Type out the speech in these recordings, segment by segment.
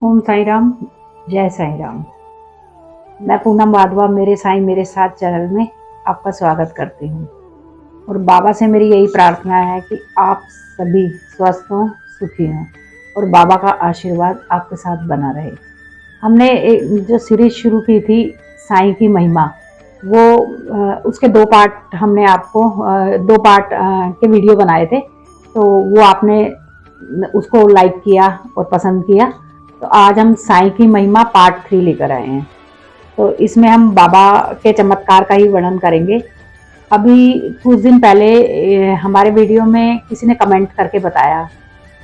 ओम साई राम। जय साई राम। मैं पूनम वाधवा मेरे साईं मेरे साथ चैनल में आपका स्वागत करती हूँ। और बाबा से मेरी यही प्रार्थना है कि आप सभी स्वस्थ हों, सुखी हों और बाबा का आशीर्वाद आपके साथ बना रहे। हमने जो सीरीज शुरू की थी साईं की महिमा, वो उसके दो पार्ट हमने आपको दो पार्ट के वीडियो बनाए थे। तो वो आपने उसको लाइक किया और पसंद किया। तो आज हम साईं की महिमा पार्ट 3 लेकर आए हैं। तो इसमें हम बाबा के चमत्कार का ही वर्णन करेंगे। अभी कुछ दिन पहले हमारे वीडियो में किसी ने कमेंट करके बताया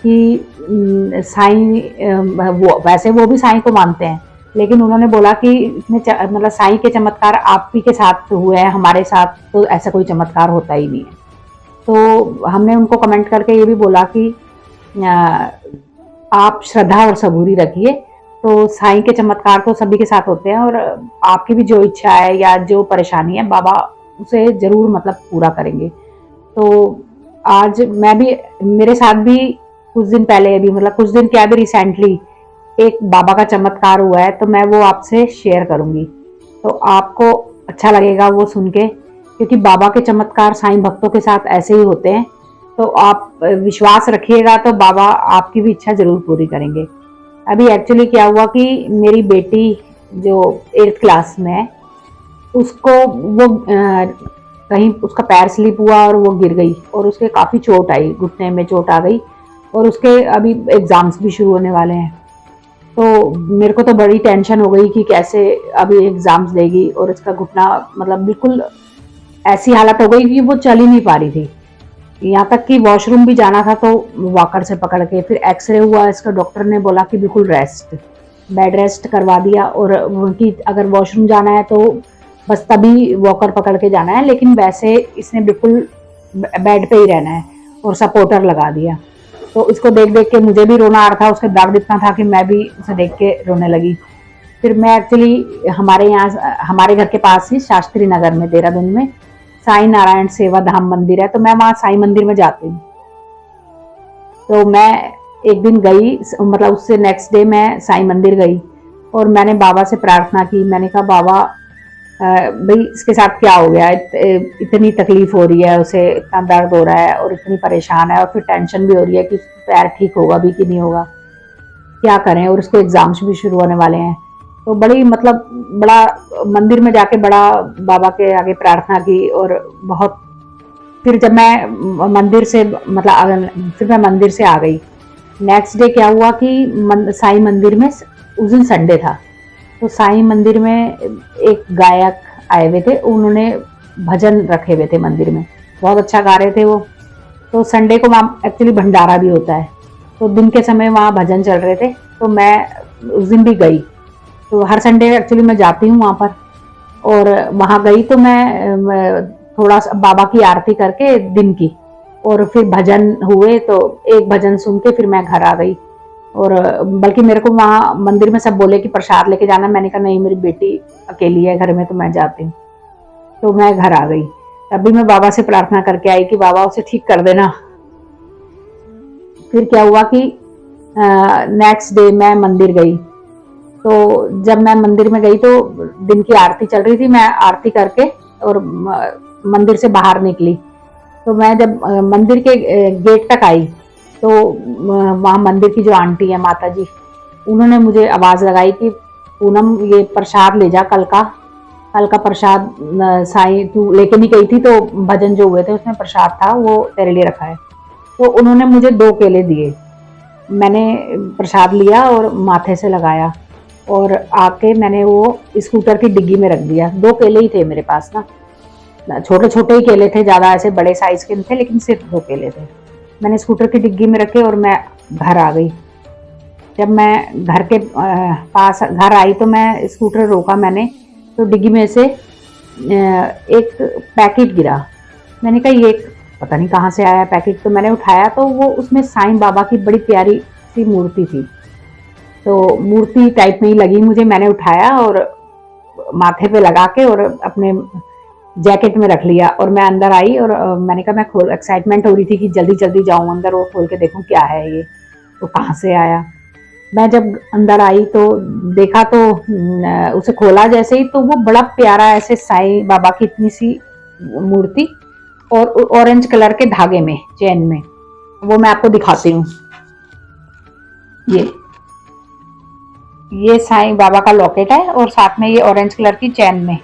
कि साईं वो वैसे वो भी साईं को मानते हैं, लेकिन उन्होंने बोला कि इतने मतलब साईं के चमत्कार आप ही के साथ हुए हैं, हमारे साथ तो ऐसा कोई चमत्कार होता ही नहीं है। तो हमने उनको कमेंट करके ये भी बोला कि आप श्रद्धा और सबूरी रखिए। तो साईं के चमत्कार तो सभी के साथ होते हैं और आपकी भी जो इच्छा है या जो परेशानी है बाबा उसे जरूर मतलब पूरा करेंगे। तो आज मैं भी, मेरे साथ भी कुछ दिन पहले, अभी मतलब कुछ दिन क्या, भी रिसेंटली एक बाबा का चमत्कार हुआ है, तो मैं वो आपसे शेयर करूंगी। तो आपको अच्छा लगेगा वो सुन के, क्योंकि बाबा के चमत्कार साईं भक्तों के साथ ऐसे ही होते हैं। तो आप विश्वास रखिएगा तो बाबा आपकी भी इच्छा जरूर पूरी करेंगे। अभी एक्चुअली क्या हुआ कि मेरी बेटी जो 8th क्लास में है, उसको वो कहीं उसका पैर स्लिप हुआ और वो गिर गई और उसके काफ़ी चोट आई, घुटने में चोट आ गई। और उसके अभी एग्ज़ाम्स भी शुरू होने वाले हैं। तो मेरे को तो बड़ी टेंशन हो गई कि कैसे अभी एग्ज़ाम्स देगी और इसका घुटना मतलब बिल्कुल ऐसी हालत हो गई कि वो चल ही नहीं पा रही थी। यहाँ तक कि वॉशरूम भी जाना था तो वॉकर से पकड़ के, फिर एक्सरे हुआ, इसका डॉक्टर ने बोला कि बिल्कुल रेस्ट, बेड रेस्ट करवा दिया। और उनकी अगर वॉशरूम जाना है तो बस तभी वॉकर पकड़ के जाना है, लेकिन वैसे इसने बिल्कुल बेड पे ही रहना है और सपोर्टर लगा दिया। तो इसको देख देख के मुझे भी रोना आ रहा था, उसका दर्द इतना था कि मैं भी उसे देख के रोने लगी। फिर मैं एक्चुअली हमारे यहाँ, हमारे घर के पास ही शास्त्री नगर में देहरादून में साई नारायण सेवा धाम मंदिर है, तो मैं वहाँ साई मंदिर में जाती हूँ। तो मैं एक दिन गई, मतलब उससे नेक्स्ट डे मैं साई मंदिर गई और मैंने बाबा से प्रार्थना की। मैंने कहा बाबा भाई इसके साथ क्या हो गया, इतनी तकलीफ हो रही है, उसे इतना दर्द हो रहा है और इतनी परेशान है, और फिर टेंशन भी हो रही है कि पैर ठीक होगा भी कि नहीं होगा, क्या करें, और उसके एग्जाम्स भी शुरू होने वाले हैं। तो बड़ी मतलब बड़ा मंदिर में जाके बड़ा बाबा के आगे प्रार्थना की। और बहुत, फिर जब मैं मंदिर से मतलब फिर मैं मंदिर से आ गई। नेक्स्ट डे क्या हुआ कि साई मंदिर में, उस दिन संडे था, तो साई मंदिर में एक गायक आए हुए थे, उन्होंने भजन रखे हुए थे मंदिर में, बहुत अच्छा गा रहे थे वो। तो संडे को वहाँ एक्चुअली भंडारा भी होता है, तो दिन के समय वहाँ भजन चल रहे थे, तो मैं उस दिन भी गई। तो हर संडे एक्चुअली मैं जाती हूँ वहाँ पर, और वहाँ गई तो मैं थोड़ा सा बाबा की आरती करके दिन की, और फिर भजन हुए, तो एक भजन सुन के फिर मैं घर आ गई। और बल्कि मेरे को वहाँ मंदिर में सब बोले कि प्रसाद लेके जाना, मैंने कहा नहीं, मेरी बेटी अकेली है घर में तो मैं जाती हूँ। तो मैं घर आ गई। तभी मैं बाबा से प्रार्थना करके आई कि बाबा उसे ठीक कर देना। फिर क्या हुआ कि नेक्स्ट डे मैं मंदिर गई। तो जब मैं मंदिर में गई तो दिन की आरती चल रही थी, मैं आरती करके और मंदिर से बाहर निकली। तो मैं जब मंदिर के गेट तक आई, तो वहाँ मंदिर की जो आंटी है, माता जी, उन्होंने मुझे आवाज़ लगाई कि पूनम ये प्रसाद ले जा, कल का प्रसाद साईं तू लेके नहीं गई थी, तो भजन जो हुए थे उसमें प्रसाद था, वो तेरे लिए रखा है। तो उन्होंने मुझे 2 केले दिए। मैंने प्रसाद लिया और माथे से लगाया, और आके मैंने वो स्कूटर की डिग्गी में रख दिया। 2 केले ही थे मेरे पास ना, छोटे छोटे ही केले थे, ज़्यादा ऐसे बड़े साइज के नहीं थे, लेकिन सिर्फ 2 केले थे। मैंने स्कूटर की डिग्गी में रखे और मैं घर आ गई। जब मैं घर के पास घर आई तो मैं स्कूटर रोका मैंने, तो डिग्गी में से एक पैकेट गिरा। मैंने कहा ये पता नहीं कहाँ से आया पैकेट, तो मैंने उठाया तो वो उसमें साईं बाबा की बड़ी प्यारी सी मूर्ति थी। तो मूर्ति टाइप में ही लगी मुझे, मैंने उठाया और माथे पे लगा के और अपने जैकेट में रख लिया। और मैं अंदर आई और मैंने कहा, मैं एक्साइटमेंट हो रही थी कि जल्दी जल्दी जाऊं अंदर और खोल के देखूं क्या है ये, तो कहाँ से आया। मैं जब अंदर आई तो देखा तो उसे खोला जैसे ही तो वो बड़ा प्यारा ऐसे साईं बाबा की इतनी सी मूर्ति और ऑरेंज कलर के धागे में चैन में, वो मैं आपको दिखाती हूँ। ये ये साईं बाबा का लॉकेट है और साथ में ये ऑरेंज कलर की चैन में।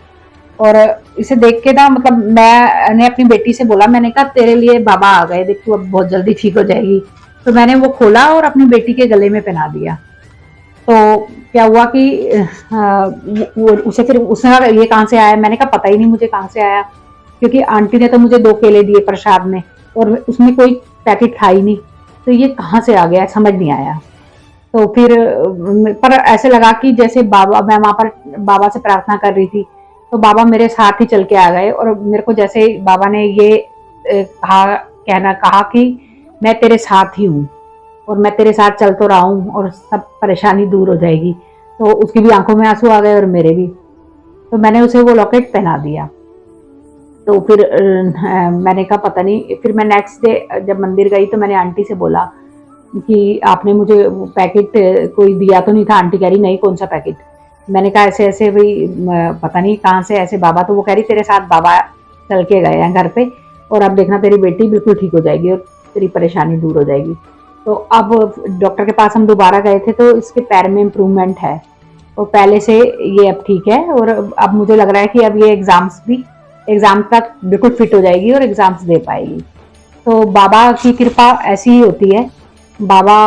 और इसे देख के ना मतलब मैंने अपनी बेटी से बोला, मैंने कहा तेरे लिए बाबा आ गए, देख तू अब बहुत जल्दी ठीक हो जाएगी। तो मैंने वो खोला और अपनी बेटी के गले में पहना दिया। तो क्या हुआ कि वो उसे फिर उसने कहा ये कहाँ से आया, मैंने कहा पता ही नहीं मुझे कहाँ से आया, क्योंकि आंटी ने तो मुझे 2 केले दिए प्रसाद में और उसमें कोई पैकेट था ही नहीं, तो ये कहाँ से आ गया समझ नहीं आया। तो फिर पर ऐसे लगा कि जैसे बाबा, मैं वहां पर बाबा से प्रार्थना कर रही थी तो बाबा मेरे साथ ही चल के आ गए और मेरे को जैसे बाबा ने ये कहा कि मैं तेरे साथ ही हूँ और मैं तेरे साथ चल तो रहा हूँ और सब परेशानी दूर हो जाएगी। तो उसकी भी आंखों में आंसू आ गए और मेरे भी। तो मैंने उसे वो लॉकेट पहना दिया। तो फिर मैंने कहा पता नहीं, फिर मैं नेक्स्ट डे जब मंदिर गई तो मैंने आंटी से बोला कि आपने मुझे पैकेट कोई दिया तो नहीं था। आंटी कह रही नहीं कौन सा पैकेट। मैंने कहा ऐसे ऐसे भाई पता नहीं कहाँ से ऐसे बाबा, तो वो कह रही तेरे साथ बाबा चल के गए हैं घर पे और अब देखना तेरी बेटी बिल्कुल ठीक हो जाएगी और तेरी परेशानी दूर हो जाएगी। तो अब डॉक्टर के पास हम दोबारा गए थे तो इसके पैर में इम्प्रूवमेंट है और पहले से ये अब ठीक है और अब मुझे लग रहा है कि अब ये एग्जाम तक बिल्कुल फिट हो जाएगी और एग्जाम्स दे पाएगी। तो बाबा की कृपा ऐसी ही होती है। बाबा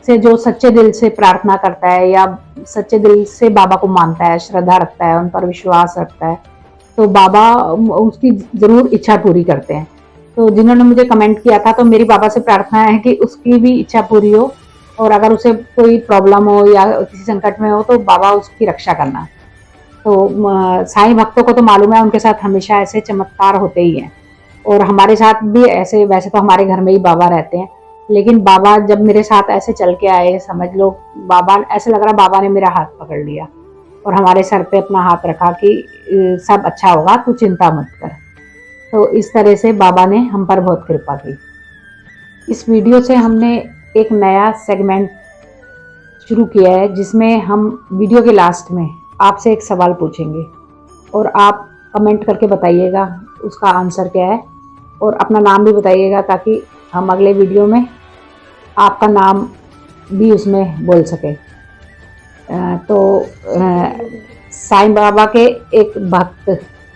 से जो सच्चे दिल से प्रार्थना करता है या सच्चे दिल से बाबा को मानता है, श्रद्धा रखता है, उन पर विश्वास रखता है, तो बाबा उसकी जरूर इच्छा पूरी करते हैं। तो जिन्होंने मुझे कमेंट किया था तो मेरी बाबा से प्रार्थना है कि उसकी भी इच्छा पूरी हो और अगर उसे कोई प्रॉब्लम हो या किसी संकट में हो तो बाबा उसकी रक्षा करना। तो साईं भक्तों को तो मालूम है उनके साथ हमेशा ऐसे चमत्कार होते ही हैं और हमारे साथ भी ऐसे। वैसे तो हमारे घर में ही बाबा रहते हैं, लेकिन बाबा जब मेरे साथ ऐसे चल के आए, समझ लो बाबा, ऐसे लग रहा बाबा ने मेरा हाथ पकड़ लिया और हमारे सर पे अपना हाथ रखा कि सब अच्छा होगा, तू चिंता मत कर। तो इस तरह से बाबा ने हम पर बहुत कृपा की। इस वीडियो से हमने एक नया सेगमेंट शुरू किया है जिसमें हम वीडियो के लास्ट में आपसे एक सवाल पूछेंगे और आप कमेंट करके बताइएगा उसका आंसर क्या है और अपना नाम भी बताइएगा ताकि हम अगले वीडियो में आपका नाम भी उसमें बोल सके। तो साईं बाबा के एक भक्त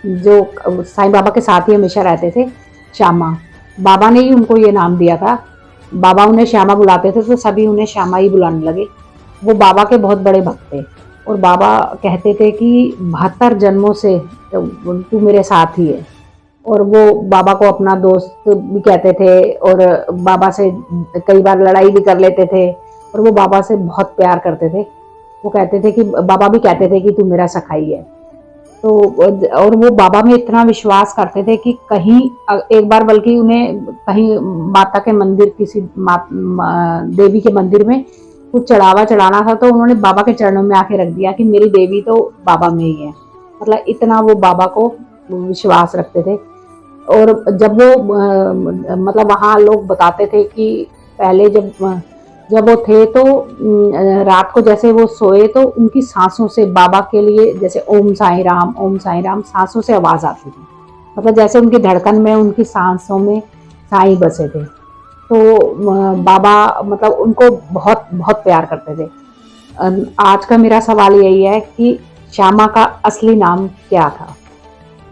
जो साईं बाबा के साथ ही हमेशा रहते थे, श्यामा, बाबा ने ही उनको ये नाम दिया था। बाबा उन्हें श्यामा बुलाते थे तो सभी उन्हें श्यामा ही बुलाने लगे। वो बाबा के बहुत बड़े भक्त थे और बाबा कहते थे कि 72 जन्मों से तू मेरे साथ ही है। और वो बाबा को अपना दोस्त भी कहते थे और बाबा से कई बार लड़ाई भी कर लेते थे और वो बाबा से बहुत प्यार करते थे। वो कहते थे कि बाबा भी कहते थे कि तू मेरा सखाई है। तो और वो बाबा में इतना विश्वास करते थे कि कहीं एक बार बल्कि उन्हें कहीं माता के मंदिर, किसी देवी के मंदिर में कुछ चढ़ावा चढ़ाना था तो उन्होंने बाबा के चरणों में आके रख दिया कि मेरी देवी तो बाबा में ही है। मतलब इतना वो बाबा को विश्वास रखते थे। और जब वो मतलब वहाँ लोग बताते थे कि पहले जब वो थे तो रात को जैसे वो सोए तो उनकी सांसों से बाबा के लिए जैसे ओम साईं राम सांसों से आवाज आती थी। मतलब जैसे उनकी धड़कन में, उनकी सांसों में साईं बसे थे। तो बाबा मतलब उनको बहुत बहुत प्यार करते थे। आज का मेरा सवाल यही है कि श्यामा का असली नाम क्या था?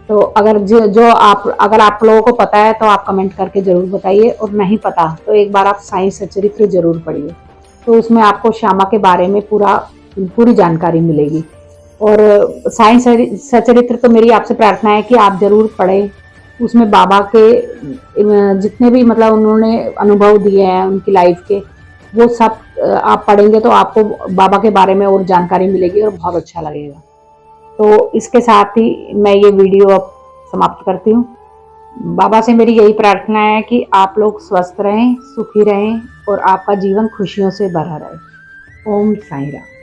तो अगर आप लोगों को पता है तो आप कमेंट करके जरूर बताइए और नहीं पता तो एक बार आप साईं सच्चरित्र जरूर पढ़िए। तो उसमें आपको श्यामा के बारे में पूरी जानकारी मिलेगी। और साईं सच्चरित्र तो मेरी आपसे प्रार्थना है कि आप जरूर पढ़ें। उसमें बाबा के जितने भी मतलब उन्होंने अनुभव दिए हैं उनकी लाइफ के, वो सब आप पढ़ेंगे तो आपको बाबा के बारे में और जानकारी मिलेगी और बहुत अच्छा लगेगा। तो इसके साथ ही मैं ये वीडियो अब समाप्त करती हूँ। बाबा से मेरी यही प्रार्थना है कि आप लोग स्वस्थ रहें, सुखी रहें और आपका जीवन खुशियों से भरा रहे। ओम साईं राम।